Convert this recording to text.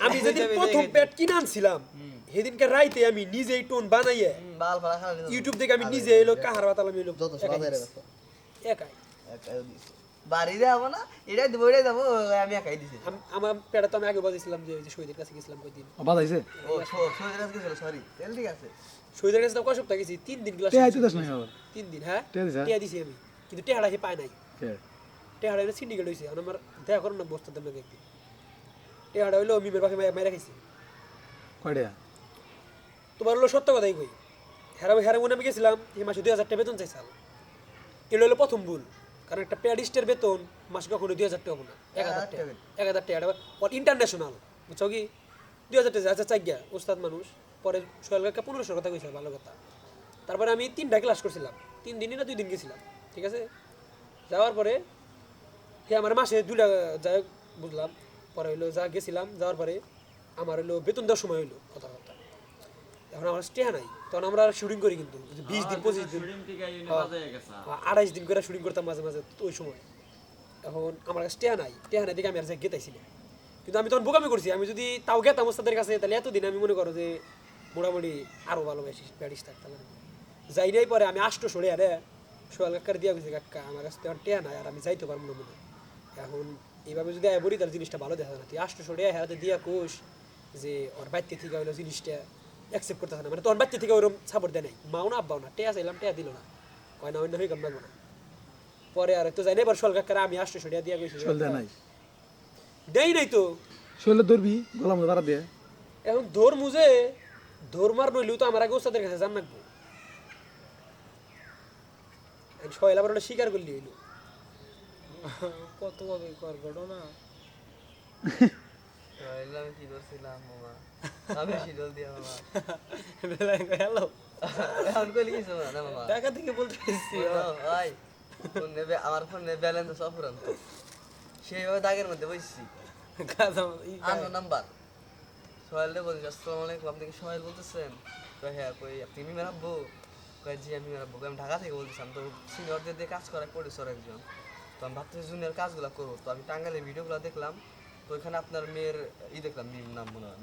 আমি যেদিন প্রথম প্যাড কিনে আনছিলাম সেদিনকে রাইতে আমি নিজেই টোন বানাইয়ে ইউটিউব থেকে আমি নিজে এলো কাহার বাতালাম এলো একাই বাড়ি যাবো না এটাই দেবো এটাই যাবো আমি একাই দিছি আমার প্যাডা তো আমি আগে বাজাইছিলাম যে শহীদের কাছে গেছিলাম কই দিন বাজাইছে ও সৌদের কাছে গেছিল সরি তেল ঠিক আছে শহীদের কাছে তো কয় সপ্তাহ গেছি 3 দিন ক্লাস তে আইতে দাস না আবার 3 দিন হ্যাঁ তে দিছা টিয়া দিছি আমি কিন্তু টেহাড়া হে পায় নাই কে টেহাড়া এনে সিন্ডিকেট হইছে আর আমার দেখা করুন না বস্তা দেন নাকি একদিন টেহাড়া হইলো মিমের বাকি মাইরা খাইছে কয়টা তোমার হলো সত্য কথাই কই হেরা মনে আমি গেছিলাম এই মাসে 2000 টাকা বেতন চাইছাল এলো হলো প্রথম ভুল কারণ একটা প্যাডিস্টের বেতন মাসে কখনো 2000 টাকা হবে না 1000 টাকা আর ইন্টারন্যাশনাল বুঝছো কি 2000 টাকা আচ্ছা চাই গিয়া ওস্তাদ মানুষ পরে সোহেল কাকা 1500 কথা কইছে ভালো কথা তারপরে আমি 3টা ক্লাস করছিলাম 3 দিনই না 2 দিন গেছিলাম ঠিক আছে যাওয়ার পরে হে আমার মাসে 2টা যাই বুঝলাম পরে হইলো যা গেছিলাম যাওয়ার পরে আমার হইলো বেতন দেওয়ার সময় হইলো কথা কথা এখন আমার স্টে নাই তখন আমরা শুটিং করি কিন্তু 20 দিন 25 দিন 28 দিন করে শুটিং করতাম মাঝে মাঝে ওই সময় এখন আমার কাছে স্টে নাই দেখে আমি আর যাই গেতাইছি না কিন্তু আমি তখন বোকামি করছি আমি যদি তাও গেতাম ওস্তাদের কাছে তাহলে এতদিন আমি মনে করো যে মোটামুটি আরও ভালোবাসি প্যারিস থাকতাম যাই নাই পরে আমি 800 সরে আরে সোয়াল কাকার দিয়া গেছে কাকা আমার কাছে তখন টেয়া নাই আর আমি যাইতে পারবো না মনে এখন এইভাবে যদি বলি তার জিনিসটা ভালো দেখা যায় না তুই 800 সরে হেরাতে দিয়া কোষ যে ওর বাড়িতে থেকে হইলো জিনিসটা অ্যাকসেপ্ট করতেছে না মানে তোর বাচ্চা থেকে ওরকম সাপোর্ট দেয় নাই মাও না আব্বাও না টেয়া চাইলাম টেয়া দিল না কয় না অন্য হয়ে গেম লাগবো না পরে আর তো যাই না এবার সোয়াল কাকার আমি 800 সরে দিয়া গেছি চল দে নাই দেই নাই তো শৈলে ধরবি গলা মধ্যে বাড়া দে এখন ধর মুজে ধর মার নইলেও তো আমার আগে ওস্তাদের কাছে জান রাখবো সয়লা আবার স্বীকার করলি হইলো কত কবে কর ঘটনা আমি কি করছিলাম মামা আমি শিডল দিয়া মামা বেলায় গেল এখন কইলি কিছু না মামা ঢাকা থেকে বলতেছি ভাই ফোন নেবে আমার ফোনে ব্যালেন্স সব ফুরান্ত সেই ওই দাগের মধ্যে বসছি আনো নাম্বার সোহেলরে বলছি আসসালামু আলাইকুম আপনি কি সোহেল বলতেছেন তো হ্যাঁ কই আপনি মিমের আব্বু কই জি আমি মিমের আব্বু আমি ঢাকা থেকে বলতেছিলাম তো সিনিয়রদের দিয়ে কাজ করায় প্রডিউসার একজন তো আমি ভাবতেছি জুনিয়র কাজগুলো করবো তো আমি টাঙ্গাইলের ভিডিওগুলো দেখলাম তো ওইখানে আপনার মেয়ের দেখলাম মিম নাম মনে হয়